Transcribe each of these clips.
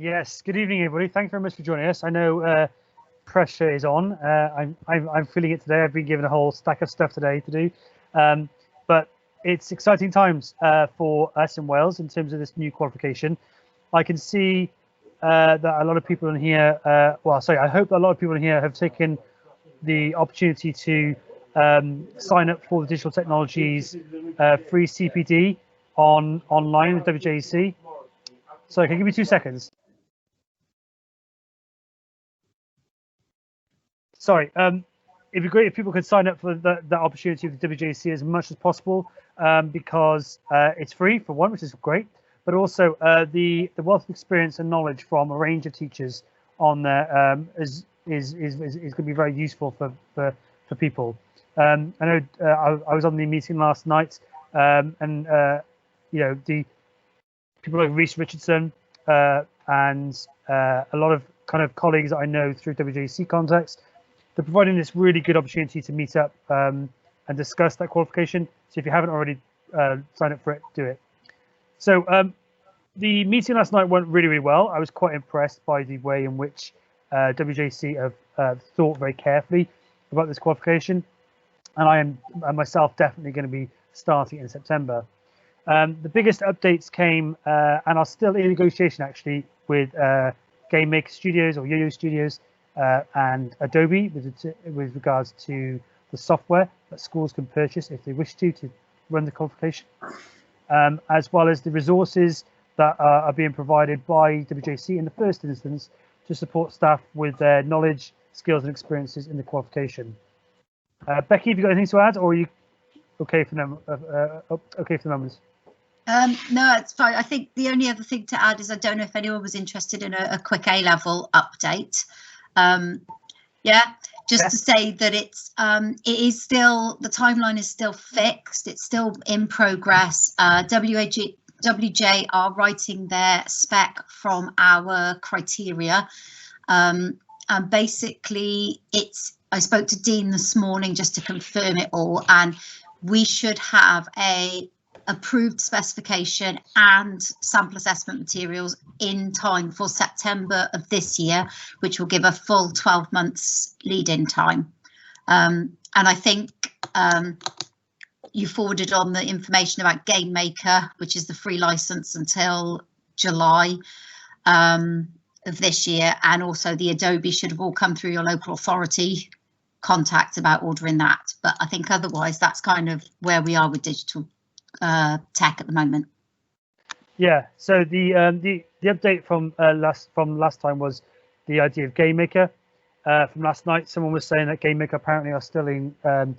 Yes, good evening, everybody. Thank you very much for joining us. I know pressure is on. I'm feeling it today. I've been given a whole stack of stuff today to do, but it's exciting times for us in Wales in terms of this new qualification. I can see that a lot of people in here, I hope that a lot of people in here have taken the opportunity to sign up for the digital technologies free CPD online with WJEC. So can you give me 2 seconds? Sorry, it'd be great if people could sign up for that opportunity with the WJC as much as possible, because it's free for one, which is great, but also the wealth of experience and knowledge from a range of teachers on there is going to be very useful for people. I know I was on the meeting last night, and you know, the people like Reece Richardson and a lot of kind of colleagues that I know through WJC contacts. They're providing this really good opportunity to meet up and discuss that qualification. So if you haven't already signed up for it, do it. So the meeting last night went really, really well. I was quite impressed by the way in which WJC have thought very carefully about this qualification. And I am myself definitely going to be starting in September. The biggest updates came and are still in negotiation actually with Game Maker Studios or Yo-Yo Studios and Adobe with regards to the software that schools can purchase if they wish to run the qualification, as well as the resources that are being provided by WJC in the first instance to support staff with their knowledge, skills and experiences in the qualification. Becky, have you got anything to add, or are you okay for them? Okay for the moments? No, it's fine. I think the only other thing to add is I don't know if anyone was interested in a quick A-level update. To say that it is still, the timeline is still fixed. It's still in progress. WJ are writing their spec from our criteria. And basically I spoke to Dean this morning just to confirm it all, and we should have a approved specification and sample assessment materials in time for September of this year, which will give a full 12 months lead-in time. And I think you forwarded on the information about Game Maker, which is the free license until July of this year, and also the Adobe should have all come through your local authority contact about ordering that. But I think otherwise that's kind of where we are with digital tech at the moment. Yeah, so the update from last time was the idea of Game Maker. From last night, someone was saying that Game Maker apparently are still in kind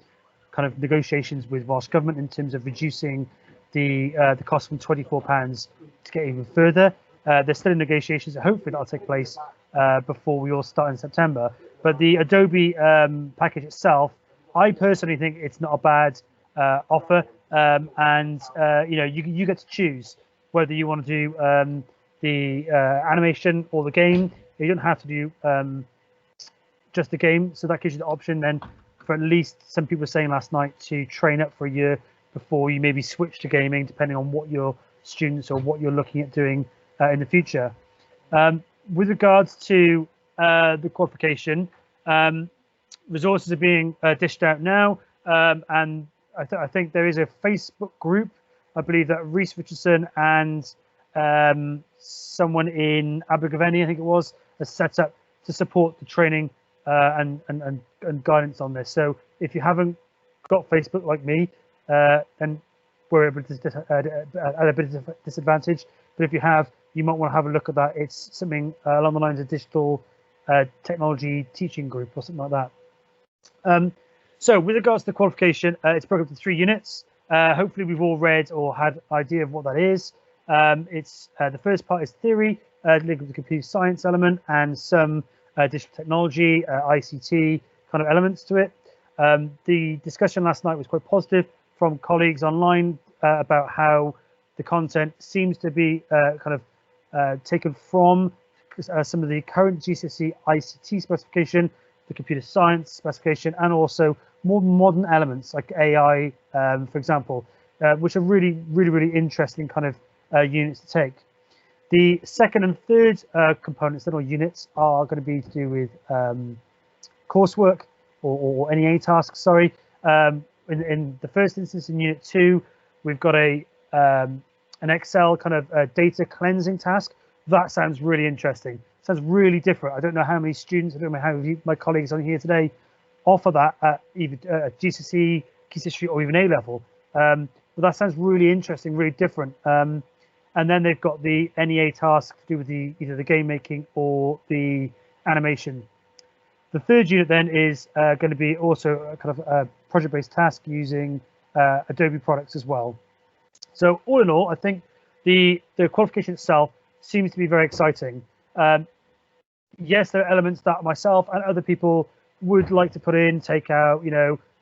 of negotiations with Welsh Government in terms of reducing the cost from £24 to get even further. They're still in negotiations. Hopefully that'll take place before we all start in September. But the Adobe package itself, I personally think it's not a bad offer. You know, you get to choose whether you want to do the animation or the game. You don't have to do just the game, so that gives you the option then for at least, some people were saying last night, to train up for a year before you maybe switch to gaming, depending on what your students or what you're looking at doing in the future. With regards to the qualification, resources are being dished out now, and I think there is a Facebook group, I believe, that Reece Richardson and someone in Abergavenny, I think it was, has set up to support the training and guidance on this. So if you haven't got Facebook like me, then we're able to at a bit of a disadvantage. But if you have, you might want to have a look at that. It's something along the lines of digital technology teaching group or something like that. So with regards to the qualification, it's broken up into 3 units. Hopefully we've all read or had an idea of what that is. It's the first part is theory, linked with the computer science element and some digital technology, ICT kind of elements to it. The discussion last night was quite positive from colleagues online about how the content seems to be kind of taken from some of the current GCSE ICT specification, the computer science specification, and also more modern elements like AI, for example, which are really interesting kind of units to take. The second and third components, then, or units, are going to be to do with coursework or NEA tasks. Sorry. In the first instance, in Unit 2, we've got an Excel kind of data cleansing task. That sounds really interesting. Sounds really different. I don't know how many students, I don't know how my colleagues on here today offer that at either GCSE, Key Stage 3, or even A level. But that sounds really interesting, really different. And then they've got the NEA task to do with either the game making or the animation. The third unit then is going to be also a kind of a project-based task using Adobe products as well. So all in all, I think the qualification itself seems to be very exciting. Yes, there are elements that myself and other people would like to put in, take out,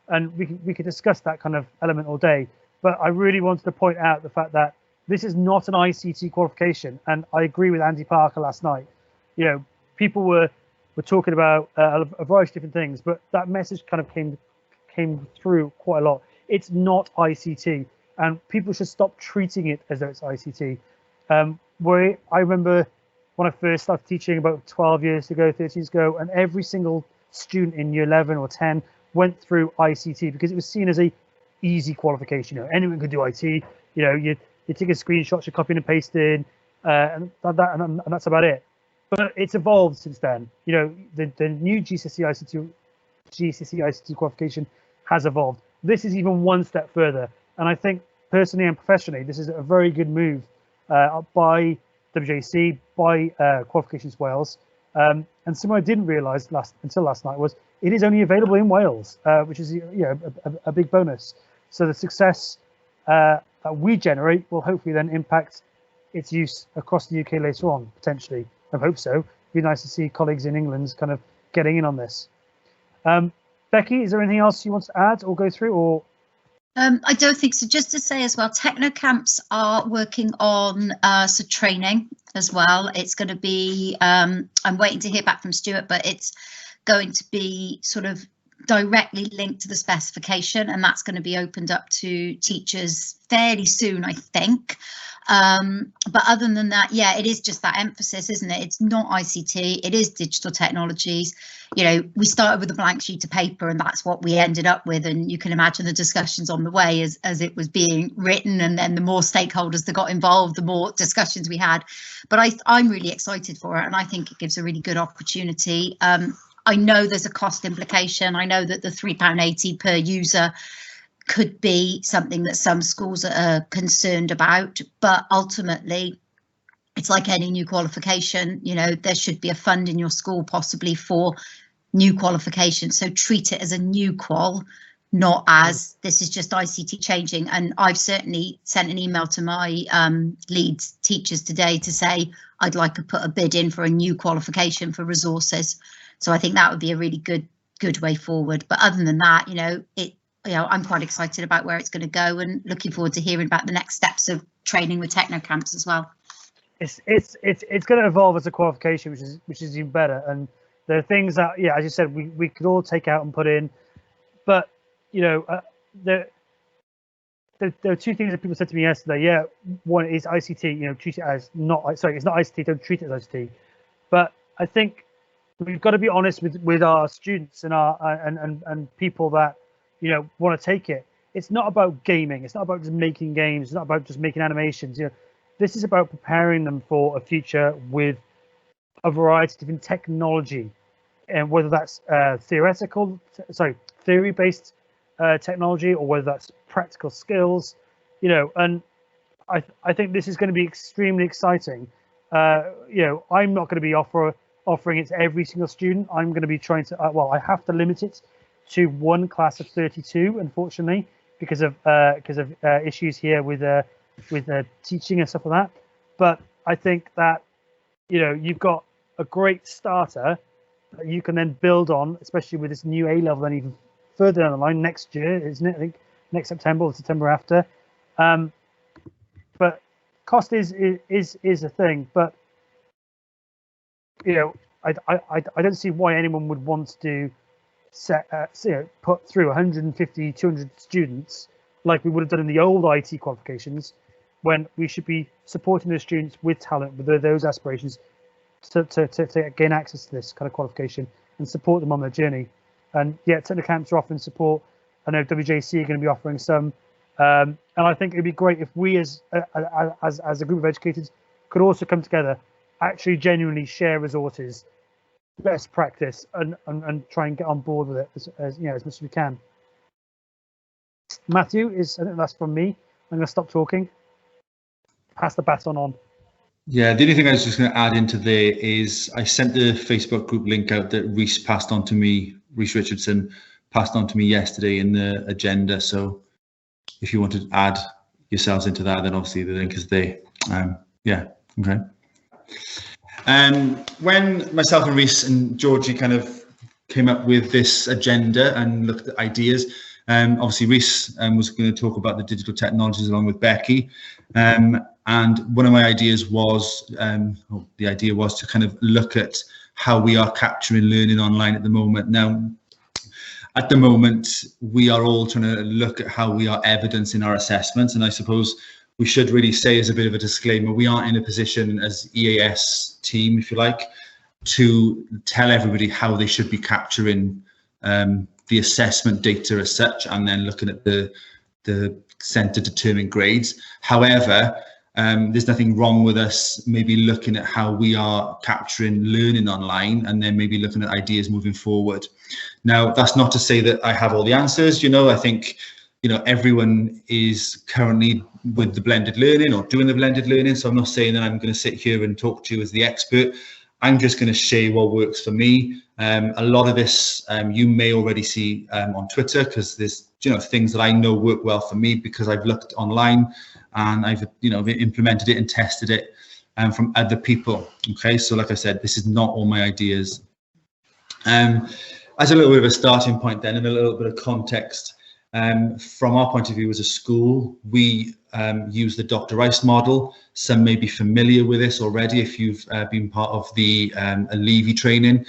and we could discuss that kind of element all day. But I really wanted to point out the fact that this is not an ICT qualification, and I agree with Andy Parker last night. People were talking about a variety of different things, but that message kind of came through quite a lot. It's not ICT, and people should stop treating it as though it's ICT. Where I remember when I first started teaching about 12 years ago, 13 years ago, and every single student in year 11 or 10 went through ICT because it was seen as a easy qualification. Anyone could do IT. You take a screenshot, you copy and paste in, and that's about it. But it's evolved since then. The new GCSE ICT qualification has evolved. This is even one step further, and I think personally and professionally, this is a very good move by WJC, by Qualifications Wales. And something I didn't realise until last night was it is only available in Wales, which is a big bonus. So the success that we generate will hopefully then impact its use across the UK later on, potentially. I hope so. It'd be nice to see colleagues in England kind of getting in on this. Becky, is there anything else you want to add or go through? Or I don't think so. Just to say as well, Technocamps are working on some training as well. It's going to be, I'm waiting to hear back from Stuart, but it's going to be sort of directly linked to the specification, and that's going to be opened up to teachers fairly soon, I think. But other than that, yeah, it is just that emphasis, isn't it? It's not ICT, it is digital technologies. We started with a blank sheet of paper, and that's what we ended up with. And you can imagine the discussions on the way as it was being written, and then the more stakeholders that got involved, the more discussions we had. But I'm really excited for it, and I think it gives a really good opportunity. I know there's a cost implication. I know that the £3.80 per user could be something that some schools are concerned about, but ultimately it's like any new qualification. There should be a fund in your school possibly for new qualifications, so treat it as a new qual, not as this is just ICT changing. And I've certainly sent an email to my lead teachers today to say I'd like to put a bid in for a new qualification for resources. So I think that would be a really good way forward. But other than that, I'm quite excited about where it's going to go, and looking forward to hearing about the next steps of training with Technocamps as well. It's going to evolve as a qualification, which is even better. And there are things that, as you said, we could all take out and put in. But there are two things that people said to me yesterday. Yeah, one is ICT. Treat it as not. Sorry, it's not ICT. Don't treat it as ICT. But I think we've got to be honest with our students and our and people that want to take it. It's not about gaming. It's not about just making games. It's not about just making animations. This is about preparing them for a future with a variety of different technology, and whether that's theory-based technology, or whether that's practical skills. And I think this is going to be extremely exciting. I'm not going to be offering it to every single student. I'm going to be trying to, I have to limit it to one class of 32, unfortunately, because of issues here with teaching and stuff like that. But I think that you've got a great starter that you can then build on, especially with this new A level, and even further down the line next year, isn't it? I think next September or September after. But cost is a thing, but I don't see why anyone would want to put through 150, 200 students like we would have done in the old IT qualifications, when we should be supporting the students with talent, with those aspirations, to gain access to this kind of qualification and support them on their journey. And yeah, technical camps are offering support. I know WJC are going to be offering some, and I think it'd be great if we as a group of educators could also come together, actually genuinely share resources, best practice, and try and get on board with it as you know, as much as we can. Matthew, I think that's from me. I'm going to stop talking. Pass the baton on. Yeah, the only thing I was just going to add into there is I sent the Facebook group link out that Rhys passed on to me, Rhys Richardson passed on to me yesterday in the agenda. So if you want to add yourselves into that, then obviously the link is there. Yeah, okay. When myself and Rhys and Georgie kind of came up with this agenda and looked at ideas, obviously Rhys was going to talk about the digital technologies along with Becky. And one of my ideas was, the idea was to kind of look at how we are capturing learning online at the moment. Now, at the moment, we are all trying to look at how we are evidencing our assessments. And I suppose we should really say as a bit of a disclaimer, we aren't in a position as EAS team, if you like, to tell everybody how they should be capturing the assessment data as such, and then looking at the centre determined grades. However, there's nothing wrong with us maybe looking at how we are capturing learning online and then maybe looking at ideas moving forward. Now, that's not to say that I have all the answers. You know, I think, you know, everyone is currently with the blended learning or doing the blended learning. So I'm not saying that I'm going to sit here and talk to you as the expert. I'm just going to share what works for me. A lot of this you may already see on Twitter, because there's, you know, things that I know work well for me because I've looked online and I've, you know, implemented it and tested it from other people. Okay, so like I said, this is not all my ideas. As a little bit of a starting point then, and a little bit of context, from our point of view as a school, we use the Dr. Rice model. Some may be familiar with this already if you've been part of the Levy training.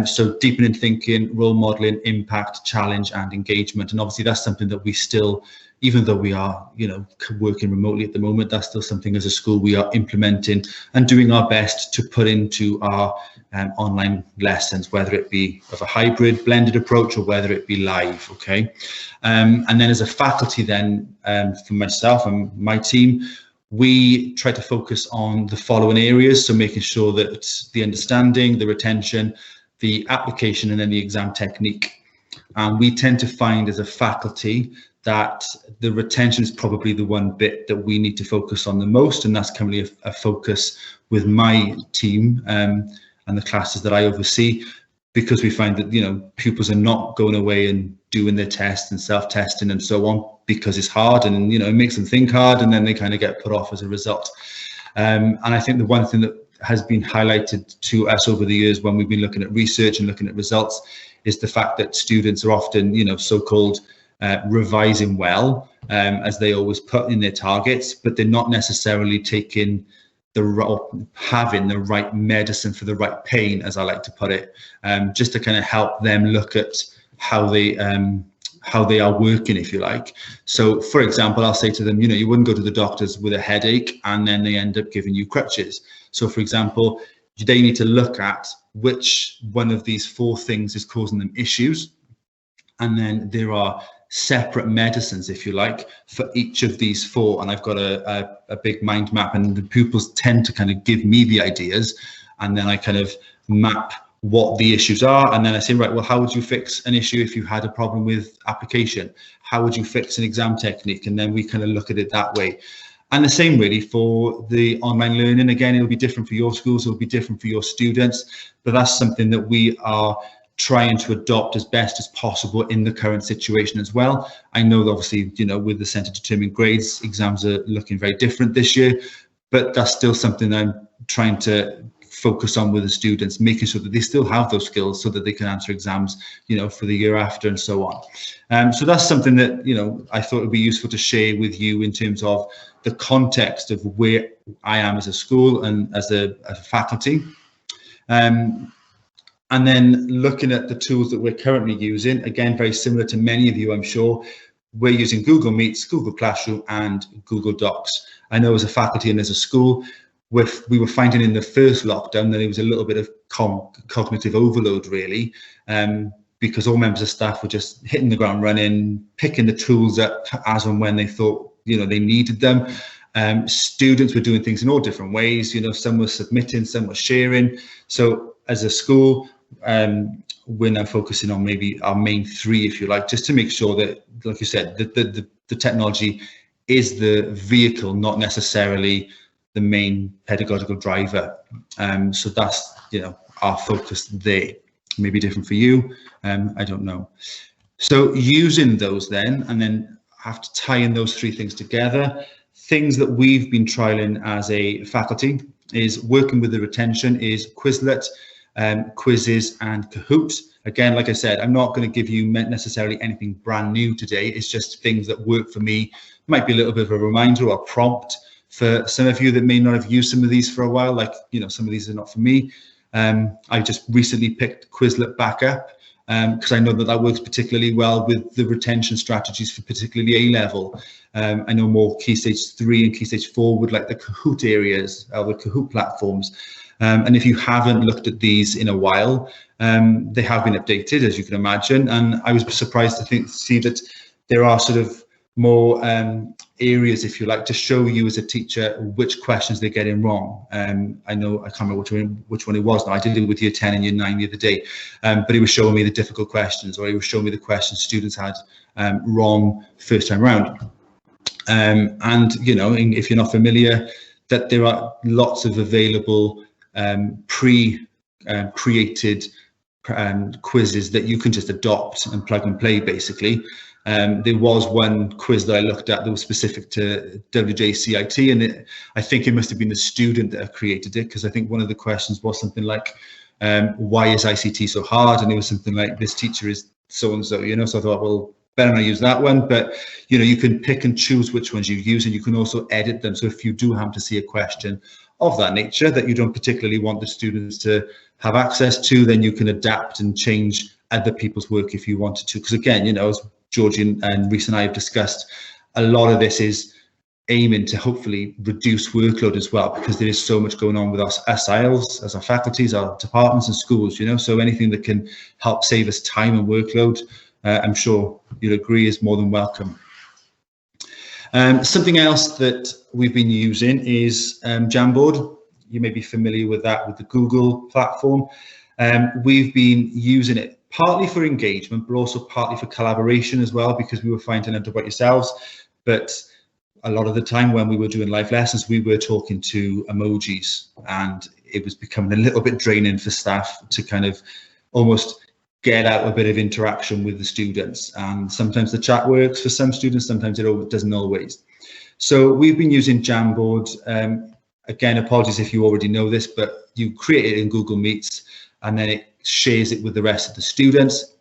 So deepening thinking, role modeling, impact, challenge and engagement. And obviously that's something that we still, even though we are, you know, working remotely at the moment, that's still something as a school we are implementing and doing our best to put into our online lessons, whether it be of a hybrid blended approach or whether it be live. Okay, and then as a faculty then, for myself and my team, we try to focus on the following areas. So making sure that it's the understanding, the retention, the application, and then the exam technique. And we tend to find as a faculty that the retention is probably the one bit that we need to focus on the most, and that's currently a focus with my team and the classes that I oversee, because we find that, you know, pupils are not going away and doing their tests and self-testing and so on because it's hard, and, you know, it makes them think hard, and then they kind of get put off as a result. And I think the one thing that has been highlighted to us over the years when we've been looking at research and looking at results is the fact that students are often, you know, so-called revising well, as they always put in their targets, but they're not necessarily taking having the right medicine for the right pain, as I like to put it, just to kind of help them look at how they are working, if you like. So for example, I'll say to them, you know, you wouldn't go to the doctors with a headache and then they end up giving you crutches. So for example, they need to look at which one of these 4 things is causing them issues, and then there are separate medicines, if you like, for each of these 4. And I've got a big mind map, and the pupils tend to kind of give me the ideas, and then I kind of map what the issues are, and then I say, right, well, how would you fix an issue if you had a problem with application? How would you fix an exam technique? And then we kind of look at it that way. And the same really for the online learning. Again, it'll be different for your schools, it'll be different for your students, but that's something that we are trying to adopt as best as possible in the current situation as well. I know that obviously, you know, with the centre determined grades, exams are looking very different this year, but that's still something I'm trying to focus on with the students, making sure that they still have those skills so that they can answer exams, you know, for the year after and so on. So that's something that, you know, I thought would be useful to share with you in terms of the context of where I am as a school and as a faculty. And then looking at the tools that we're currently using, again, very similar to many of you, I'm sure, we're using Google Meets, Google Classroom, and Google Docs. I know as a faculty and as a school, we were finding in the first lockdown that it was a little bit of cognitive overload, really, because all members of staff were just hitting the ground running, picking the tools up as and when they thought, you know, they needed them. Students were doing things in all different ways. You know, some were submitting, some were sharing. So as a school, we're now focusing on maybe our main three, if you like, just to make sure that, like you said, the technology is the vehicle, not necessarily the main pedagogical driver. So that's, you know, our focus there. Maybe different for you, I don't know. So using those then, and then after tying those three things together, things that we've been trialing as a faculty is working with the retention is Quizlet, quizzes and Kahoot. Again, like I said, I'm not going to give you necessarily anything brand new today. It's just things that work for me. Might be a little bit of a reminder or a prompt for some of you that may not have used some of these for a while. Like, you know, some of these are not for me. I just recently picked Quizlet back up because I know that works particularly well with the retention strategies for particularly A-level. I know more Key Stage 3 and Key Stage 4 would like the Kahoot areas, the Kahoot platforms. And if you haven't looked at these in a while, they have been updated, as you can imagine. And I was surprised to see that there are sort of more areas, if you like, to show you as a teacher which questions they're getting wrong. I know, I can't remember which one it was now. I did it with year 10 and year 9 the other day, but it was showing me the difficult questions, or it was showing me the questions students had wrong first time around. And, you know, if you're not familiar, that there are lots of available pre-created quizzes that you can just adopt and plug and play, basically. There was one quiz that I looked at that was specific to WJCIT, and I think it must have been the student that created it, because I think one of the questions was something like, why is ICT so hard? And it was something like, this teacher is so-and-so, you know, so I thought, well, better not use that one. But, you know, you can pick and choose which ones you use, and you can also edit them. So if you do happen to see a question of that nature that you don't particularly want the students to have access to, then you can adapt and change other people's work if you wanted to. Because again, you know, as Georgie and Reese and I have discussed, a lot of this is aiming to hopefully reduce workload as well, because there is so much going on with us SILs, as our faculties, our departments and schools, you know, so anything that can help save us time and workload, I'm sure you'll agree, is more than welcome. Something else that we've been using is Jamboard. You may be familiar with that, with the Google platform. We've been using it partly for engagement, but also partly for collaboration as well, because we were finding out about yourselves. But a lot of the time when we were doing live lessons, we were talking to emojis, and it was becoming a little bit draining for staff to kind of almost get out a bit of interaction with the students. And sometimes the chat works for some students, sometimes it doesn't always. So we've been using Jamboard. Again, apologies if you already know this, but you create it in Google Meets, and then it shares it with the rest of the students.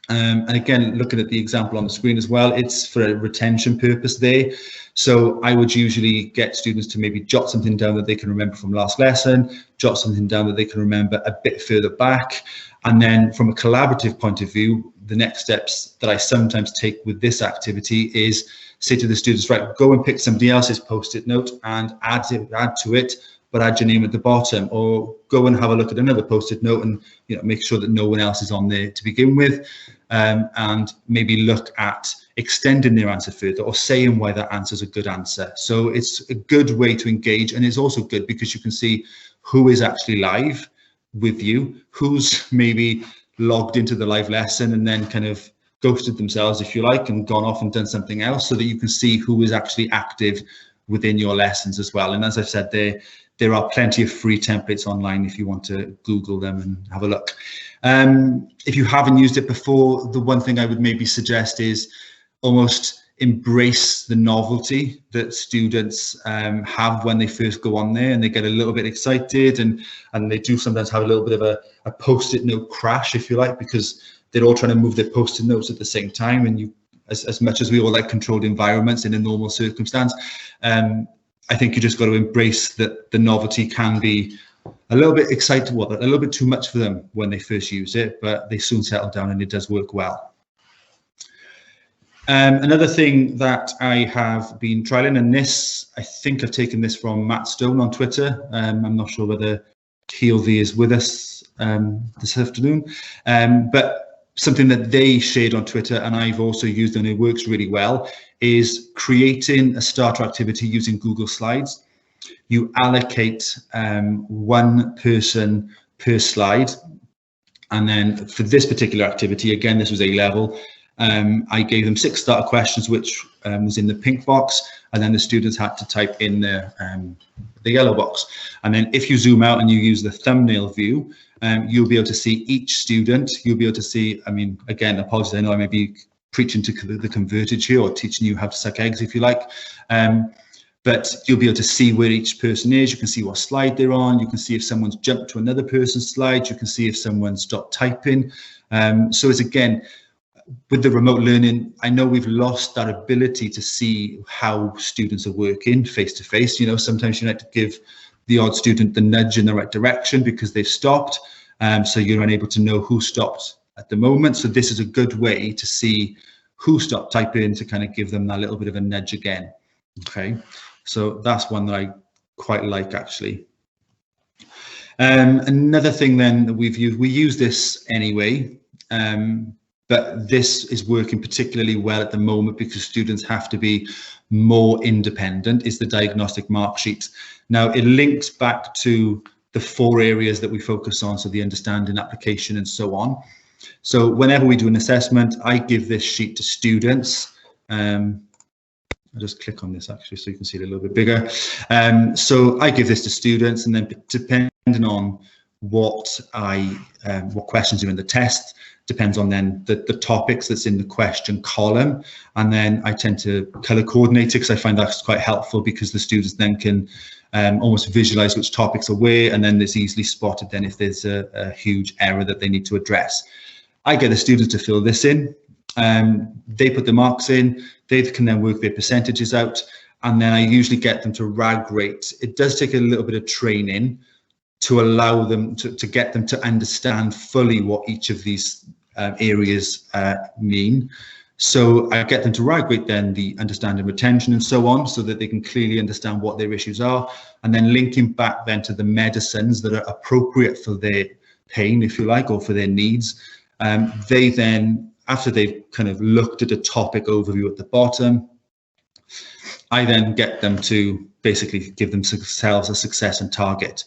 And again, looking at the example on the screen as well, it's for a retention purpose there. So I would usually get students to maybe jot something down that they can remember from last lesson, jot something down that they can remember a bit further back. And then from a collaborative point of view, the next steps that I sometimes take with this activity is say to the students, right, go and pick somebody else's post-it note and add to it, but add your name at the bottom, or go and have a look at another post-it note and, you know, make sure that no one else is on there to begin with, and maybe look at extending their answer further or saying why that answer is a good answer. So it's a good way to engage, and it's also good because you can see who is actually live with you, who's maybe logged into the live lesson and then kind of ghosted themselves, if you like, and gone off and done something else, so that you can see who is actually active within your lessons as well. And as I've said, there are plenty of free templates online if you want to Google them and have a look. If you haven't used it before, the one thing I would maybe suggest is almost embrace the novelty that students have when they first go on there, and they get a little bit excited, and they do sometimes have a little bit of a post-it note crash, if you like, because they're all trying to move their post-it notes at the same time. And you, as much as we all like controlled environments in a normal circumstance, I think you just got to embrace that the novelty can be a little bit exciting, a little bit too much for them when they first use it, but they soon settle down and it does work well. Another thing that I have been trialing, and this, I think I've taken this from Matt Stone on Twitter. I'm not sure whether he or they is with us this afternoon, but something that they shared on Twitter and I've also used and it works really well is creating a starter activity using Google Slides. You allocate one person per slide, and then for this particular activity, again, this was A-level, I gave them 6 starter questions, which was in the pink box, and then the students had to type in the yellow box. And then if you zoom out and you use the thumbnail view, you'll be able to see each student. You'll be able to see, I mean, again, apologies, I know I may be preaching to the converted here or teaching you how to suck eggs if you like. But you'll be able to see where each person is. You can see what slide they're on. You can see if someone's jumped to another person's slide. You can see if someone's stopped typing. So it's, again, with the remote learning, I know we've lost that ability to see how students are working face to face. You know, sometimes you like to give the odd student the nudge in the right direction because they've stopped. So you're unable to know who stopped at the moment. So this is a good way to see who stopped typing, to kind of give them that little bit of a nudge again. Okay, so that's one that I quite like, actually. Another thing then that we've used, we use this anyway, but this is working particularly well at the moment because students have to be more independent, is the diagnostic mark sheet. Now, it links back to the 4 areas that we focus on, so the understanding, application, and so on. So whenever we do an assessment, I give this sheet to students. I'll just click on this actually so you can see it a little bit bigger. So I give this to students, and then depending on what questions are in the test, depends on then the topics that's in the question column. And then I tend to color coordinate it because I find that's quite helpful, because the students then can almost visualize which topics are where, and then it's easily spotted then if there's a huge error that they need to address. I get the students to fill this in. They put the marks in, they can then work their percentages out, and then I usually get them to RAG rate. It does take a little bit of training to allow them to get them to understand fully what each of these areas mean. So I get them to RAG rate then the understanding, retention, and so on, so that they can clearly understand what their issues are, and then linking back then to the medicines that are appropriate for their pain, if you like, or for their needs. They then, after they've kind of looked at a topic overview at the bottom, I then get them to basically give themselves a success and target.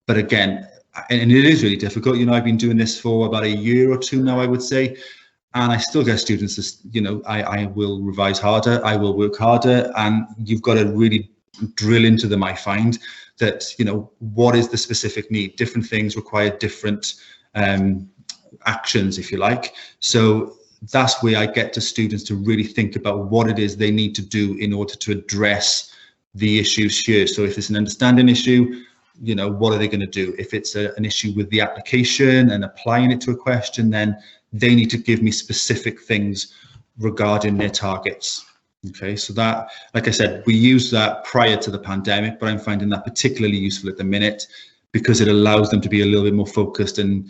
But again, and it is really difficult, you know, I've been doing this for about a year or 2 now, I would say, and I still get students to, you know, I will revise harder, I will work harder, and you've got to really drill into them. I find that, you know, what is the specific need? Different things require different actions, if you like. So that's where I get to students to really think about what it is they need to do in order to address the issues here. So if it's an understanding issue, you know, what are they going to do? If it's an issue with the application and applying it to a question, then they need to give me specific things regarding their targets. Okay, so that, like I said, we used that prior to the pandemic, but I'm finding that particularly useful at the minute because it allows them to be a little bit more focused, and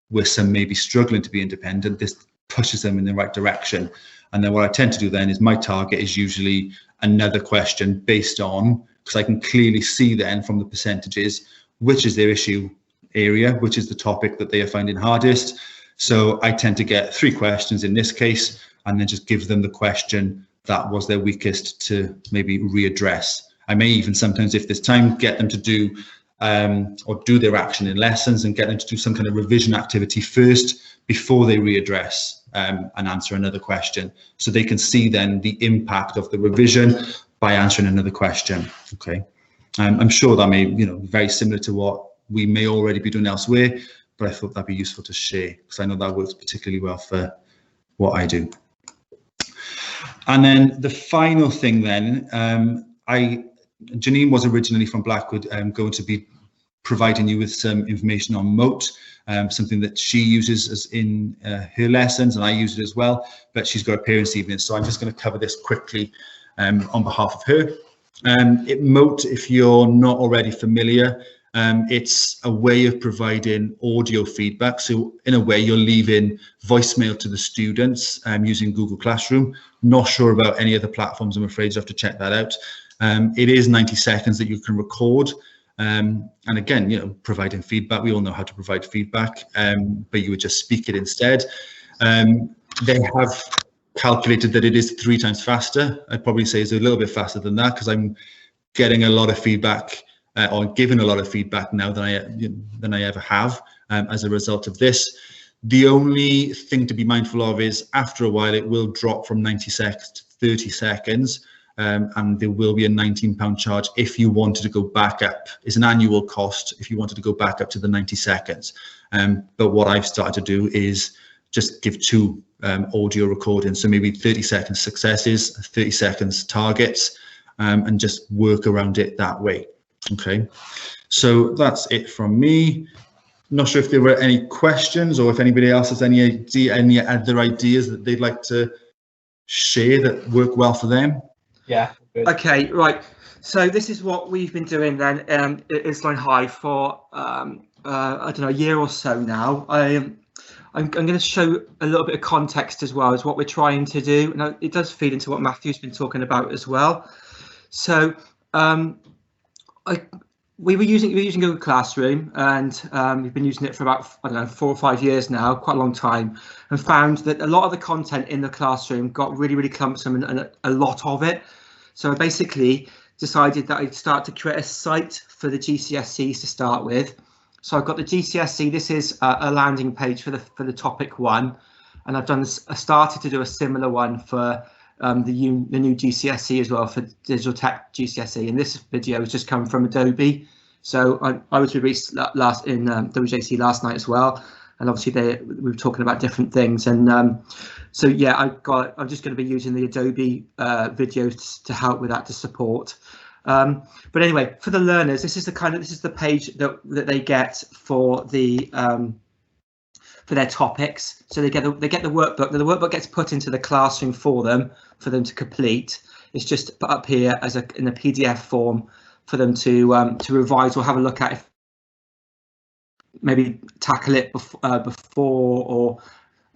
where some may be struggling to be independent, this pushes them in the right direction. And then what I tend to do then is my target is usually another question based on, because I can clearly see then from the percentages which is their issue area, which is the topic that they are finding hardest. So I tend to get 3 questions in this case, and then just give them the question that was their weakest to maybe readdress. I may even sometimes, if there's time, get them to do or do their action in lessons and get them to do some kind of revision activity first before they readdress and answer another question, so they can see then the impact of the revision by answering another question. Okay, I'm sure that may, you know, be very similar to what we may already be doing elsewhere, but I thought that'd be useful to share because I know that works particularly well for what I do. And then the final thing then, Janine was originally from Blackwood, going to be providing you with some information on Moat, something that she uses as in her lessons, and I use it as well, but she's got a parents' evening, so I'm just going to cover this quickly on behalf of her. Moat, if you're not already familiar, It's a way of providing audio feedback. So in a way, you're leaving voicemail to the students using Google Classroom. Not sure about any other platforms, I'm afraid. You have to check that out. It is 90 seconds that you can record. And again, you know, providing feedback, we all know how to provide feedback, but you would just speak it instead. They have calculated that it is 3 times faster. I'd probably say it's a little bit faster than that, because I'm getting a lot of feedback or giving a lot of feedback now than I ever have as a result of this. The only thing to be mindful of is after a while it will drop from 90 seconds to 30 seconds. And there will be a £19 charge if you wanted to go back up. It's an annual cost if you wanted to go back up to the 90 seconds. But what I've started to do is just give 2 audio recordings, so maybe 30 seconds successes, 30 seconds targets, and just work around it that way. Okay, so that's it from me. Not sure if there were any questions or if anybody else has any other ideas that they'd like to share that work well for them. Yeah. Good. Okay, right. So this is what we've been doing then at Isline High for I don't know, a year or so now. I'm going to show a little bit of context as well as what we're trying to do. Now, it does feed into what Matthew's been talking about as well. So we were using Google Classroom, and we've been using it for about, I don't know, 4 or 5 years now, quite a long time, and found that a lot of the content in the classroom got really, really clumsome, and a lot of it. So I basically decided that I'd start to create a site for the GCSEs to start with. So I've got the GCSE. This is a landing page for the topic 1, and I've started to do a similar one for the new GCSE as well, for digital tech GCSE. And this video has just come from Adobe. So I was released last in WJC last night as well, and obviously we were talking about different things. And so yeah, I'm just going to be using the Adobe videos to help with that, to support. But anyway, for the learners, this is the page that they get for the for their topics. So they get the workbook. The workbook gets put into the classroom for them to complete. It's just put up here as in a PDF form for them to revise or have a look at, if maybe tackle it before,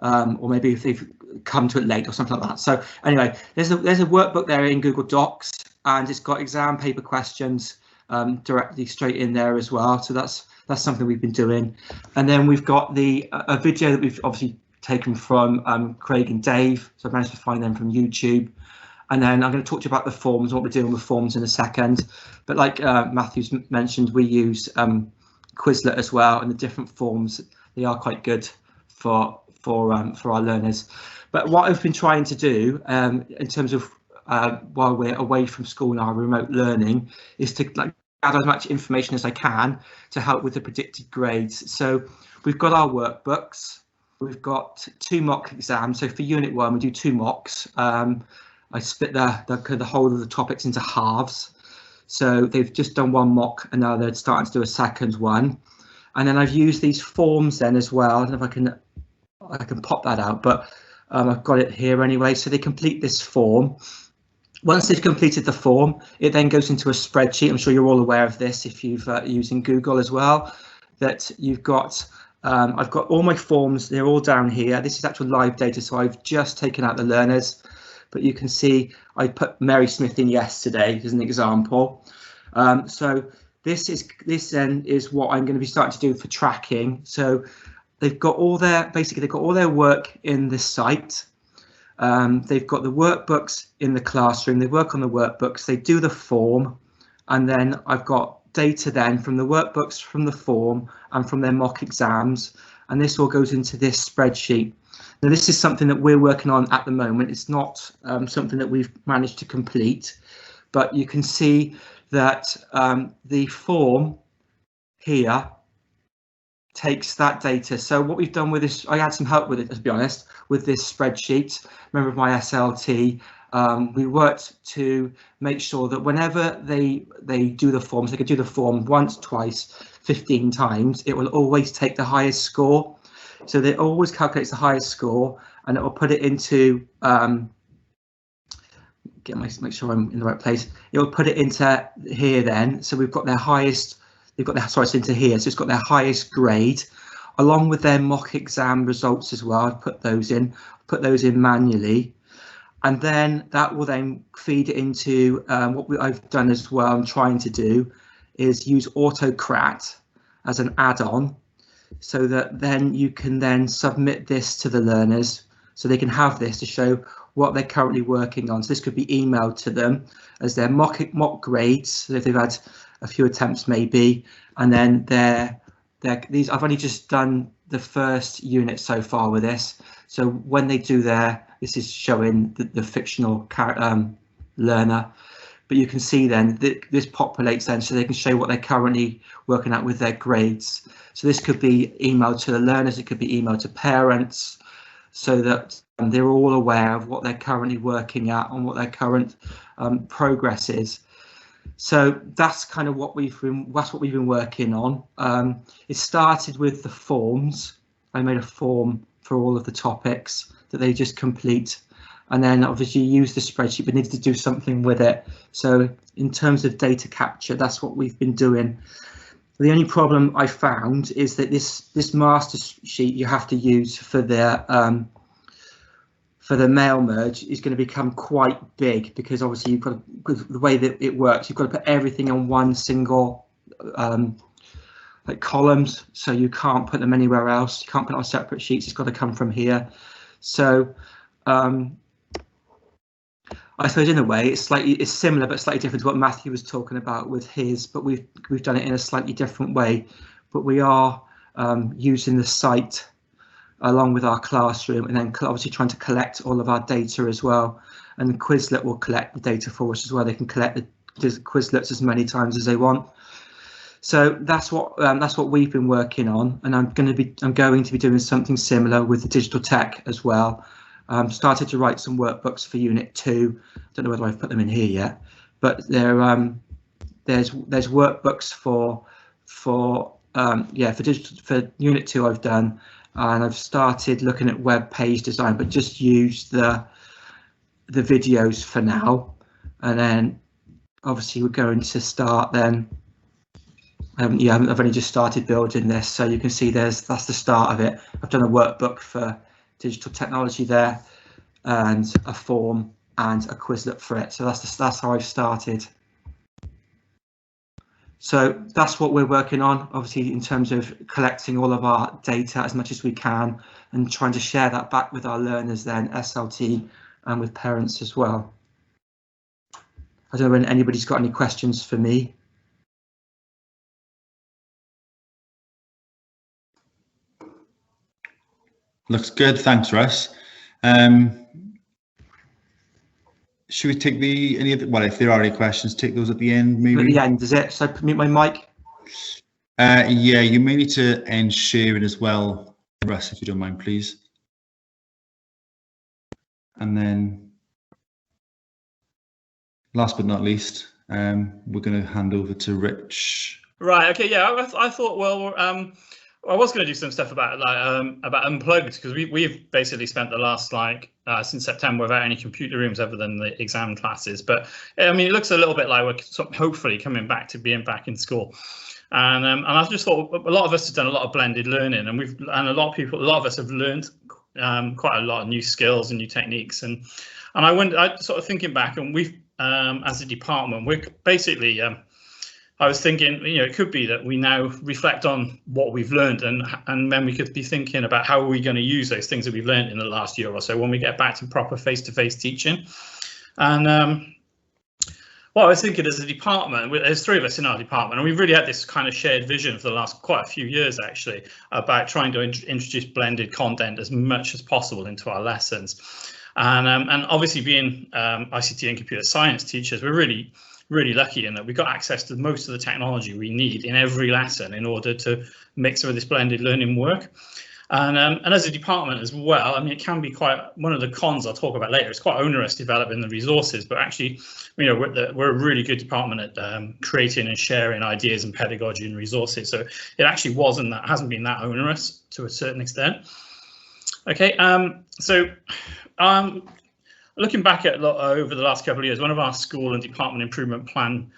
or maybe if they've come to it late or something like that. So anyway, there's a workbook there in Google Docs, and it's got exam paper questions directly straight in there as well. So that's something we've been doing. And then we've got a video that we've obviously taken from Craig and Dave. So I've managed to find them from YouTube. And then I'm going to talk to you about the forms, what we're doing with forms in a second. But like Matthew's mentioned, we use Quizlet as well, and the different forms, they are quite good for our learners. But what I've been trying to do in terms of while we're away from school and our remote learning, is to add as much information as I can to help with the predicted grades. So we've got our workbooks, we've got 2 mock exams. So for Unit 1, we do 2 mocks. I split the whole of the topics into halves. So they've just done 1 mock, and now they're starting to do a second one. And then I've used these forms then as well. I don't know if I can pop that out, but I've got it here anyway. So they complete this form. Once they've completed the form, it then goes into a spreadsheet. I'm sure you're all aware of this if you've using Google as well, that you've got, I've got all my forms, they're all down here. This is actual live data, so I've just taken out the learners, but you can see I put Mary Smith in yesterday as an example. So this then is what I'm going to be starting to do for tracking. So they've got all their work in this site. They've got the workbooks in the classroom, they work on the workbooks, they do the form, and then I've got data then from the workbooks, from the form, and from their mock exams, and this all goes into this spreadsheet. Now this is something that we're working on at the moment. It's not something that we've managed to complete, but you can see that the form here takes that data. So what we've done with this, I had some help with it, to be honest, with this spreadsheet. Remember my SLT, we worked to make sure that whenever they do the forms, they could do the form once, twice, 15 times, it will always take the highest score. So it always calculates the highest score, and it will put it into make sure I'm in the right place. It will put it into here then. So we've got their highest they've got their, sorry, it's into here, so it's got their highest grade, along with their mock exam results as well. I've put those in manually, and then that will then feed it into what I've done as well. I'm trying to do is use Autocrat as an add-on, so that then you can then submit this to the learners, so they can have this to show what they're currently working on. So this could be emailed to them as their mock grades, so if they've had a few attempts maybe, and then these, I've only just done the first unit so far with this. So when they do this is showing the fictional learner, but you can see then that this populates then, so they can show what they're currently working at with their grades. So this could be emailed to the learners, it could be emailed to parents, so that they're all aware of what they're currently working at and what their current progress is. So that's kind of what we've been working on. It started with the forms. I made a form for all of the topics that they just complete, and then obviously use the spreadsheet, but needed to do something with it. So in terms of data capture, that's what we've been doing. The only problem I found is that this master sheet you have to use for the mail merge is going to become quite big, because obviously you've got the way that it works, you've got to put everything on one single like columns, so you can't put them anywhere else. You can't put it on separate sheets. It's got to come from here. So I suppose in a way it's similar but slightly different to what Matthew was talking about with his, but we've done it in a slightly different way. But we are using the site along with our classroom, and then obviously trying to collect all of our data as well. And Quizlet will collect the data for us as well. They can collect the Quizlets as many times as they want. So that's what we've been working on, and I'm going to be doing something similar with the digital tech as well. Started to write some workbooks for Unit 2. Don't know whether I've put them in here yet, but there's workbooks for Unit 2 I've done, and I've started looking at web page design, but just use the videos for now, and then obviously we're going to start then. I've only just started building this, so you can see that's the start of it. I've done a workbook for digital technology there, and a form and a Quizlet for it. So that's how I've started. So that's what we're working on, obviously, in terms of collecting all of our data as much as we can and trying to share that back with our learners then, SLT, and with parents as well. I don't know when anybody's got any questions for me. Looks good, thanks, Russ. Should we take any of the, well, if there are any questions, take those at the end, maybe? At the end, is it? So I mute my mic? Yeah, you may need to end sharing as well, Russ, if you don't mind, please. And then, last but not least, we're going to hand over to Rich. Right, okay, yeah, I thought, well, I was going to do some stuff about unplugged, because we've basically spent the last since September without any computer rooms other than the exam classes. But I mean, it looks a little bit like we're hopefully coming back to being back in school. And I just thought a lot of us have done a lot of blended learning, and a lot of us have learned quite a lot of new skills and new techniques. And I sort of thinking back, and we've as a department, we're basically. I was thinking, it could be that we now reflect on what we've learned, and then we could be thinking about how are we going to use those things that we've learned in the last year or so when we get back to proper face-to-face teaching. And what I was thinking as a department, there's 3 of us in our department, and we've really had this kind of shared vision for the last quite a few years, actually, about trying to introduce blended content as much as possible into our lessons. And obviously being ICT and computer science teachers, we're really lucky in that we've got access to most of the technology we need in every lesson in order to make some of this blended learning work. And as a department as well, I mean, it can be quite, one of the cons I'll talk about later, it's quite onerous developing the resources, but actually, we're a really good department at creating and sharing ideas and pedagogy and resources. So it actually hasn't been that onerous to a certain extent. Okay, looking back at over the last couple of years, one of our school and department improvement plan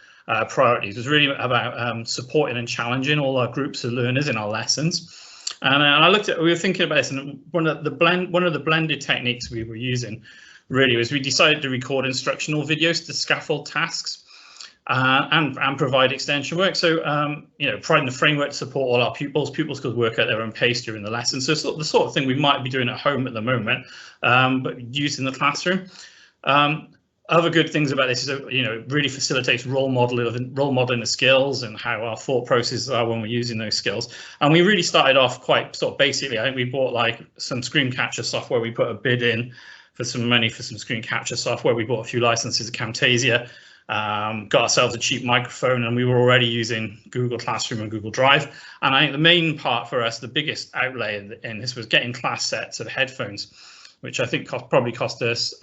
priorities was really about supporting and challenging all our groups of learners in our lessons. And I we were thinking about this, and one of the blended techniques we were using really was we decided to record instructional videos to scaffold tasks and provide extension work. So you know, providing the framework to support all our pupils could work at their own pace during the lesson. So the sort of thing we might be doing at home at the moment, but used in the classroom. Other good things about this is, you know, it really facilitates role modeling the skills and how our thought processes are when we're using those skills. And we really started off quite sort of basically. I think we bought like some screen capture software. We put a bid in for some money for some screen capture software. We bought a few licenses of Camtasia, got ourselves a cheap microphone, and we were already using Google Classroom and Google Drive. And I think the main part for us, the biggest outlay in this, was getting class sets of headphones, which I think probably cost us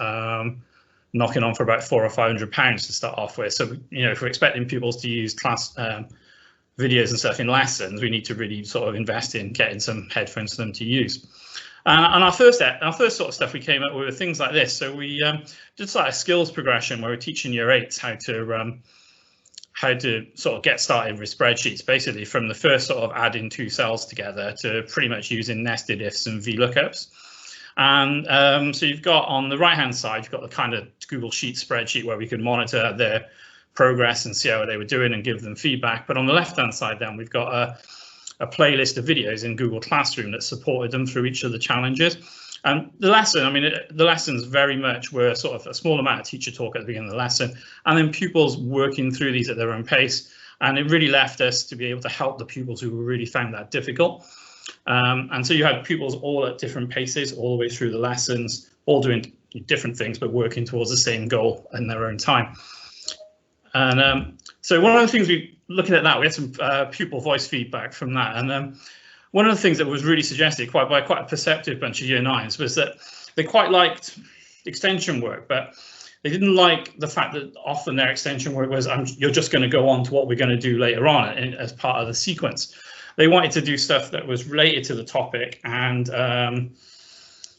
knocking on for about £400 or £500 to start off with. So, you know, if we're expecting pupils to use class videos and stuff in lessons, we need to really sort of invest in getting some headphones for them to use. And our first sort of stuff we came up with were things like this. So we did like a skills progression where we're teaching year 8s how to sort of get started with spreadsheets, basically from the first sort of adding 2 cells together to pretty much using nested ifs and VLOOKUPs. And so you've got on the right hand side, you've got the kind of Google Sheet spreadsheet where we could monitor their progress and see how they were doing and give them feedback. But on the left hand side, then we've got a playlist of videos in Google Classroom that supported them through each of the challenges. And the lesson, I mean, the lessons very much were sort of a small amount of teacher talk at the beginning of the lesson, and then pupils working through these at their own pace. And it really left us to be able to help the pupils who really found that difficult. And so you had pupils all at different paces all the way through the lessons, all doing different things, but working towards the same goal in their own time. And so one of the things looking at that, we had some pupil voice feedback from that. And one of the things that was really suggested by quite a perceptive bunch of year 9s was that they quite liked extension work, but they didn't like the fact that often their extension work was, you're just going to go on to what we're going to do later on as part of the sequence. They wanted to do stuff that was related to the topic, and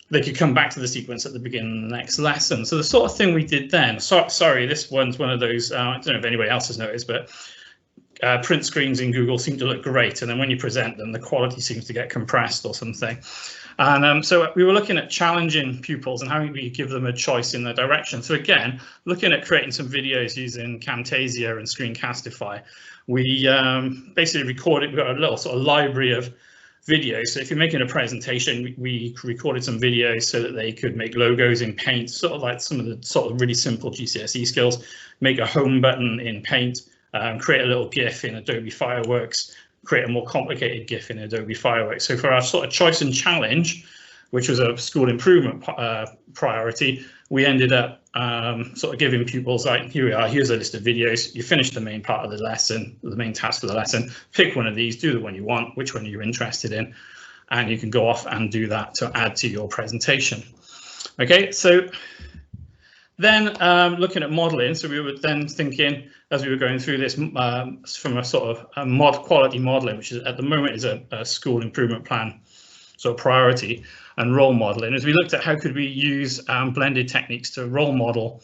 they could come back to the sequence at the beginning of the next lesson. So the sort of thing we did then, sorry, this one's one of those, I don't know if anybody else has noticed, but print screens in Google seem to look great, and then when you present them, the quality seems to get compressed or something. And so we were looking at challenging pupils and how we give them a choice in their direction. So again, looking at creating some videos using Camtasia and Screencastify, we basically recorded, we've got a little sort of library of videos. So if you're making a presentation, we recorded some videos so that they could make logos in Paint, sort of like some of the sort of really simple GCSE skills, make a home button in Paint, create a little GIF in Adobe Fireworks, create a more complicated GIF in Adobe Fireworks. So for our sort of choice and challenge, which was a school improvement priority, we ended up sort of giving pupils like, here we are, here's a list of videos, you finish the main part of the lesson, the main task for the lesson, pick one of these, do the one you want, which one you're interested in, and you can go off and do that to add to your presentation. Okay, so then looking at modeling, so we were then thinking, as we were going through this from a sort of a quality modeling, which is at the moment is a school improvement plan sort of priority, and role modeling, as we looked at how could we use blended techniques to role model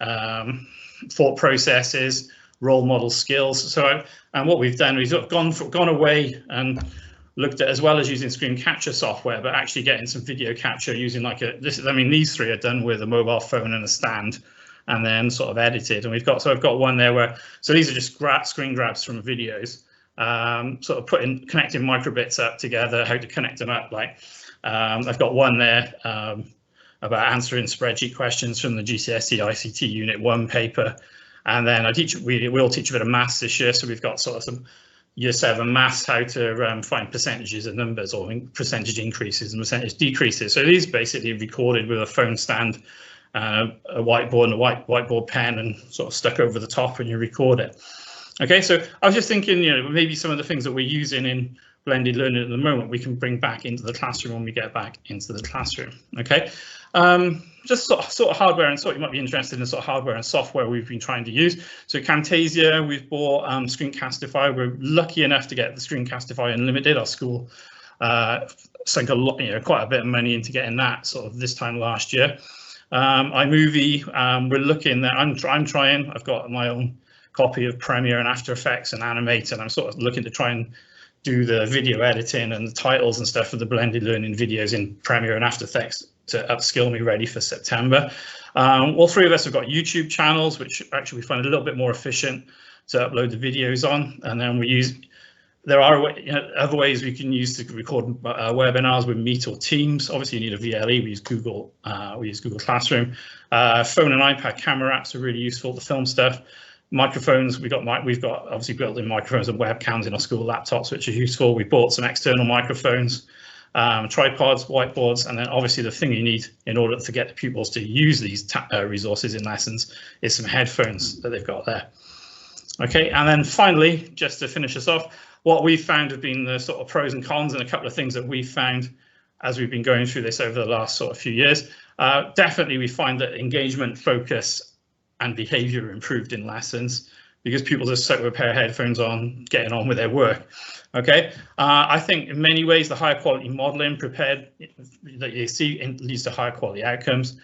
thought processes, role model skills. So and what we've done, we've sort of gone away and looked at, as well as using screen capture software, but actually getting some video capture using like these 3 are done with a mobile phone and a stand, and then sort of edited. And I've got one there where, so these are just screen grabs from videos, sort of connecting microbits up together, how to connect them up. Like I've got one there about answering spreadsheet questions from the GCSE ICT Unit 1 paper. And then we'll teach a bit of maths this year. So we've got sort of some Year 7 maths, how to find percentages of numbers, or percentage increases and percentage decreases. So these basically recorded with a phone stand, a whiteboard and a whiteboard pen, and sort of stuck over the top when you record it. Okay, so I was just thinking, maybe some of the things that we're using in blended learning at the moment, we can bring back into the classroom when we get back into the classroom. Okay, just sort of hardware and you might be interested in sort of hardware and software we've been trying to use. So Camtasia, we've bought Screencastify. We're lucky enough to get the Screencastify Unlimited. Our school sunk a lot, quite a bit of money into getting that sort of this time last year. iMovie, we're looking at, I'm trying, I've got my own copy of Premiere and After Effects and Animate, and I'm sort of looking to try and do the video editing and the titles and stuff for the blended learning videos in Premiere and After Effects to upskill me ready for September. All three of us have got YouTube channels, which actually we find a little bit more efficient to upload the videos on, and then we use, there are other ways we can use to record webinars with Meet or Teams. Obviously you need a VLE, we use Google Classroom. Phone and iPad camera apps are really useful to film stuff. Microphones, we've got obviously built-in microphones and webcams in our school laptops, which are useful. We bought some external microphones, tripods, whiteboards, and then obviously the thing you need in order to get the pupils to use these resources in lessons is some headphones that they've got there. Okay, and then finally, just to finish us off, what we've found have been the sort of pros and cons, and a couple of things that we've found as we've been going through this over the last sort of few years. Definitely we find that engagement, focus, and behavior improved in lessons because people just stuck with a pair of headphones on, getting on with their work. Okay, I think in many ways the higher quality modeling prepared that you see leads to higher quality outcomes.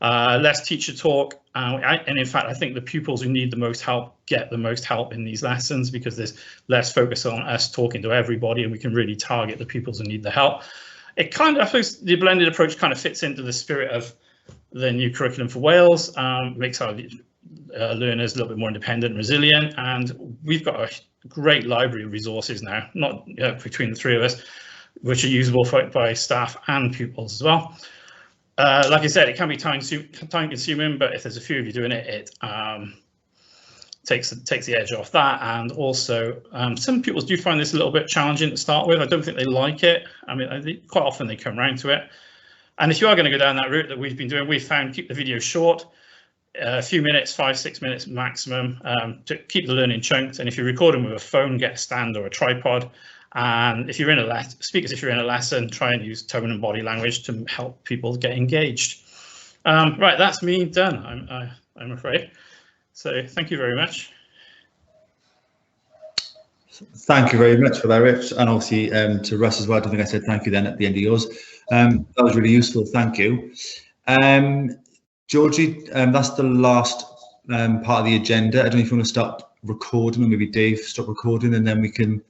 Less teacher talk, and in fact I think the pupils who need the most help get the most help in these lessons because there's less focus on us talking to everybody, and we can really target the pupils who need the help. It kind of, I suppose the blended approach kind of fits into the spirit of the new curriculum for Wales, makes our learners a little bit more independent and resilient, and we've got a great library of resources now, not between the three of us, which are usable by staff and pupils as well. Like I said, it can be time consuming, but if there's a few of you doing it, it takes the edge off that. And also, some pupils do find this a little bit challenging to start with. I don't think they like it. I mean, quite often they come around to it. And if you are going to go down that route that we've been doing, we've found keep the video short, a few minutes, 5-6 minutes maximum, to keep the learning chunked. And if you're recording with a phone, get a stand or a tripod. And if you're in a lesson, speakers, if you're in a lesson, try and use tone and body language to help people get engaged. Right, that's me done, I'm afraid. So thank you very much. Thank you very much for that, Rich, and obviously to Russ as well. I don't think I said thank you then at the end of yours. That was really useful, thank you. Georgie, that's the last part of the agenda. I don't know if you want to start recording, or maybe Dave stop recording, and then we can